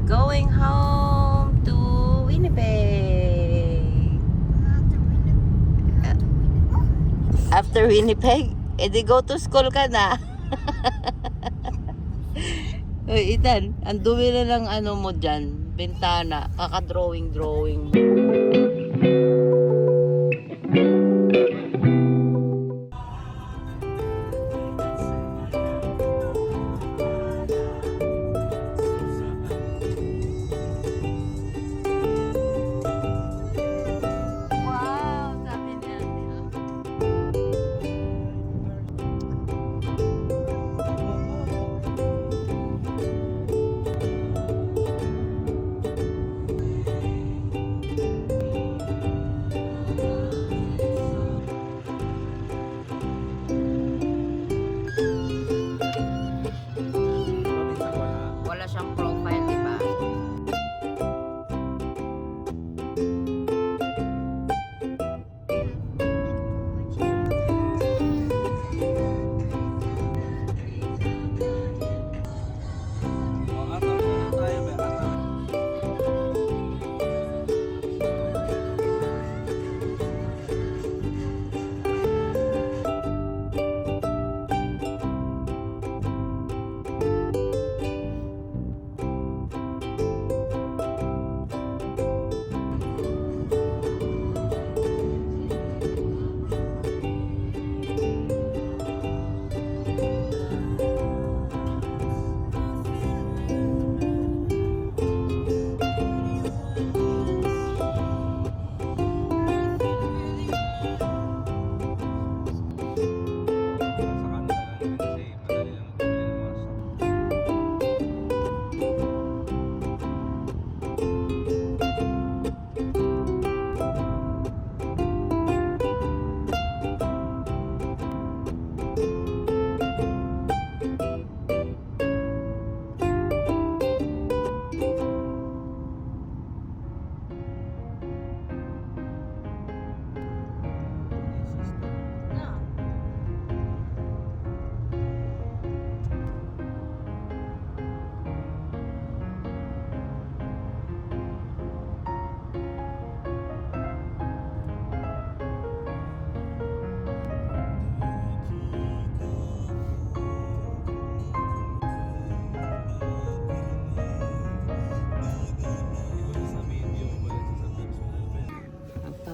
going home to Winnipeg. After Winnipeg, edi go to school ka na. Uy, Ethan, ang dumi na lang ano mo dyan, bintana, kaka-drawing. Wow, sabi niya. Wala siyang profile, di ba?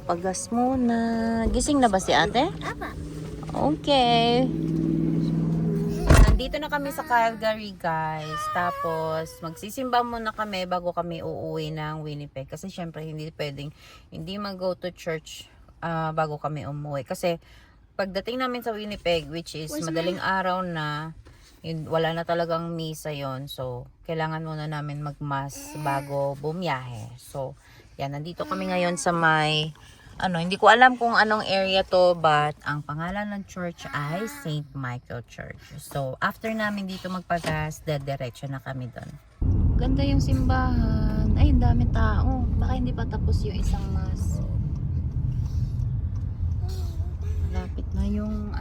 Pagas muna. Gising na ba si ate? Apa? Okay. Nandito na kami sa Calgary, guys. Tapos, magsisimba muna kami bago kami uuwi ng Winnipeg. Kasi syempre, hindi pwedeng hindi mag-go to church bago kami umuwi. Kasi, pagdating namin sa Winnipeg, which is madaling araw na, wala na talagang misa yon. So, kailangan muna namin mag-mass bago bumiyahe. So, yan, nandito kami ngayon sa may hindi ko alam kung anong area to, but ang pangalan ng church ay St. Michael Church. So, after namin dito magpagas, diretso na kami doon. Ganda yung simbahan. Ay, ang dami tao. Baka hindi pa tapos yung isang mass. Malapit na yung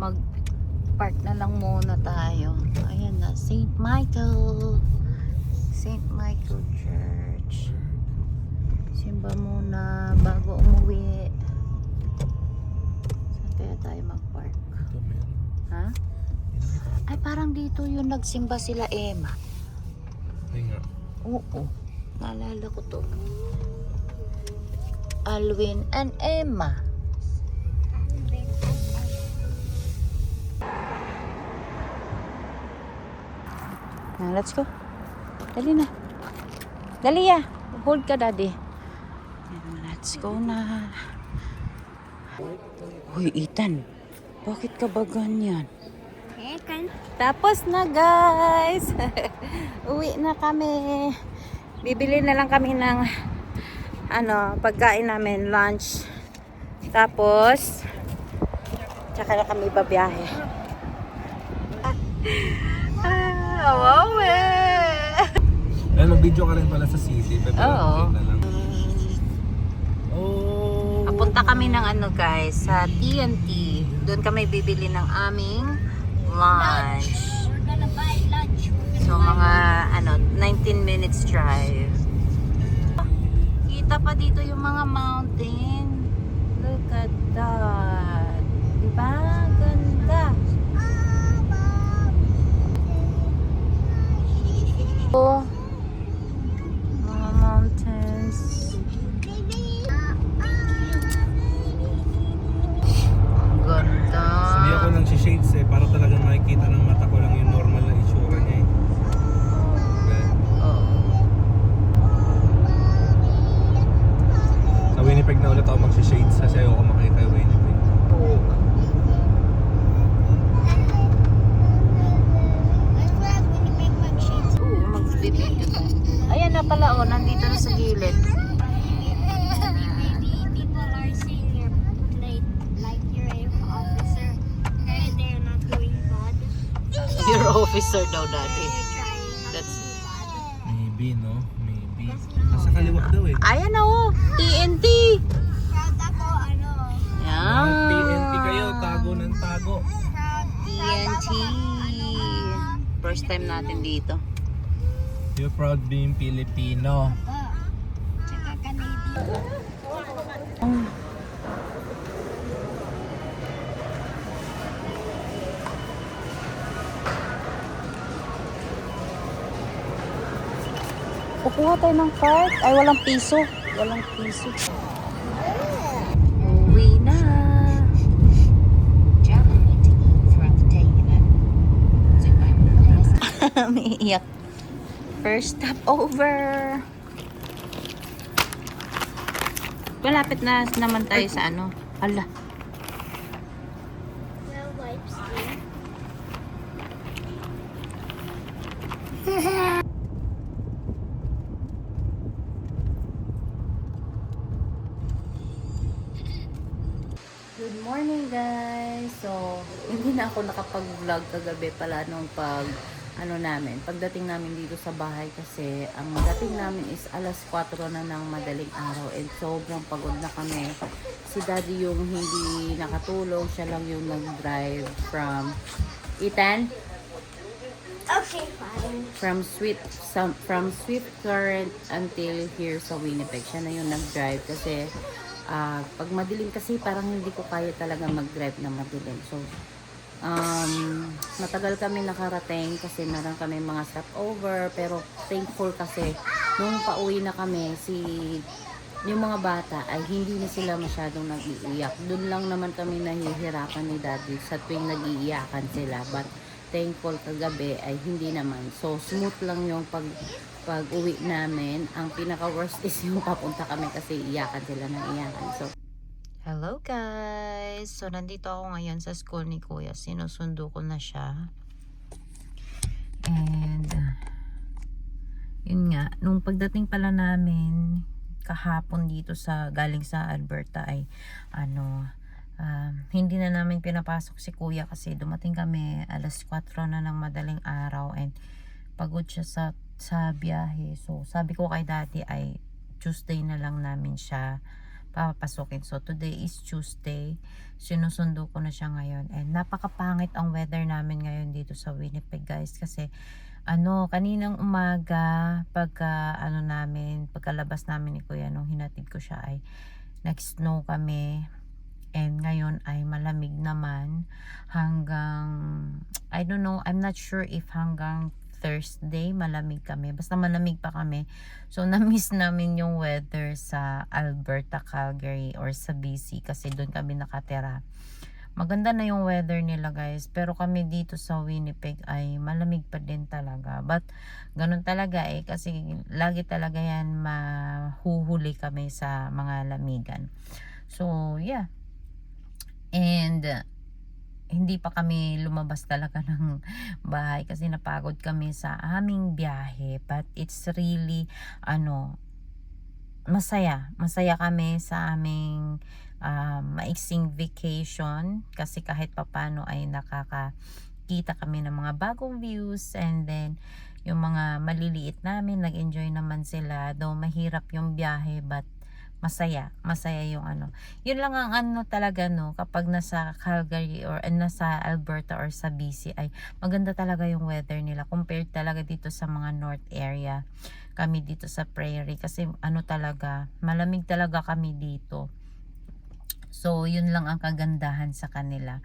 mag-park na lang muna tayo. Ayan na, St. Michael. St. Michael Church. Simba muna bago umuwi. Saan kaya tayo mag-park? Ha? Ay, parang dito yung nagsimba sila Emma. Ay nga. Oo. Naalala ko to. Alwin and Emma. Let's go. Dali na. Dali ya. Hold ka, daddy. Let's go na. Uy, Ethan. Bakit ka ba ganyan? Tapos na, guys. Uwi na kami. Bibili na lang kami ng pagkain namin, lunch. Tapos tsaka na kami babiyahe. Wow, Mag-video ka rin pala sa city. Oo. Oh. Papunta kami ng guys, sa TNT. Doon kami bibili ng aming lunch. So mga 19 minutes drive. Kita pa dito yung mga mountain. Look at that. Diba? Ganda. Oh, mga mountains. Ang ganda. Hindi ako nang shades eh, para talagang makikita ng mata ko lang yung normal na itsura niya eh. Okay. Oh. Sa Winnipeg na ulit ako mag-shades kasi ayoko makita yung Winnipeg. Oo, magbibideo tayo. Ayan na pala, oh, nandito na sa gilid. People are saying you're like you're an officer and they're not doing bad. Your officer daw, daddy. They're trying not That's... to do bad. Maybe, no? Maybe. Nasa kaliwa daw eh. Ayan na, oh. TNT. Proud ako, ano, Yan. PNP kayo, tago ng tago. proud TNT. First time natin dito. You're proud being Filipino. tsaka Canadian. Kukuha tayo ng card. Ay, walang piso. Walang piso. Uwi na. Umiiyak. First stop over. Malapit na naman tayo sa ano. Hala. Well, wipes here. Good morning guys! So, hindi na ako nakapag-vlog kagabi pala nung pagdating namin dito sa bahay kasi ang dating namin is alas 4 na ng madaling araw and sobrang pagod na kami. Si daddy yung hindi nakatulog, siya lang yung nag-drive from Ethan? Okay, fine. From Swift Current until here sa Winnipeg. Siya na yung nag-drive kasi pag madilim kasi parang hindi ko kaya talaga mag-drive na madilim. So, matagal kami nakarating kasi meron kami mga stopover pero thankful kasi nung pauwi na kami yung mga bata ay hindi na sila masyadong nag-iiyak. Doon lang naman kami nahihirapan ni daddy sa tuwing nag-iiyakan sila, but thankful kagabi ay hindi naman. So smooth lang yung pag uwi namin. Ang pinaka worst is yung papunta kami kasi iyakan sila ng iyakan. So hello guys! So nandito ako ngayon sa school ni Kuya. Sinusundo ko na siya. And yun nga, nung pagdating pala namin kahapon dito galing sa Alberta ay hindi na namin pinapasok si Kuya kasi dumating kami alas 4 na ng madaling araw and pagod siya sa biyahe. So sabi ko kay daddy ay Tuesday na lang namin siya papapasukin. So today is Tuesday. Sinusundo ko na siya ngayon and napakapangit ang weather namin ngayon dito sa Winnipeg guys kasi kaninang umaga pagkalabas namin ni Kuya nung hinatid ko siya ay nag-snow kami and ngayon ay malamig naman hanggang I don't know, I'm not sure if hanggang Thursday malamig kami, basta malamig pa kami. So na-miss namin yung weather sa Alberta, Calgary or sa BC kasi doon kami nakatira. Maganda na yung weather nila guys, pero kami dito sa Winnipeg ay malamig pa din talaga. But ganun talaga kasi lagi talaga yan mahuhuli kami sa mga lamigan. So yeah, and hindi pa kami lumabas talaga ng bahay kasi napagod kami sa aming biyahe, but it's really masaya kami sa aming maiksing vacation kasi kahit papano ay nakakakita kami ng mga bagong views and then yung mga maliliit namin nag-enjoy naman sila, though mahirap yung biyahe but masaya yung ano. Yun lang ang ano talaga no, kapag nasa Calgary or nasa Alberta or sa BC ay maganda talaga yung weather nila compared talaga dito sa mga north area. Kami dito sa prairie kasi ano talaga, malamig talaga kami dito. So yun lang ang kagandahan sa kanila.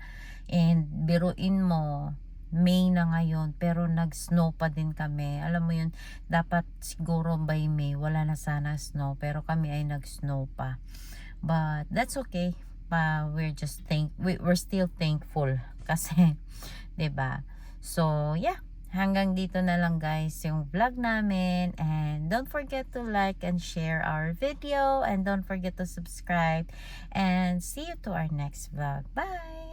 And biruin mo, May na ngayon pero nag-snow pa din kami. Alam mo yun, dapat siguro by May wala na sana snow pero kami ay nag-snow pa. But that's okay. We're still thankful kasi 'di ba? So, yeah. Hanggang dito na lang guys yung vlog namin, and don't forget to like and share our video, and don't forget to subscribe, and see you to our next vlog. Bye.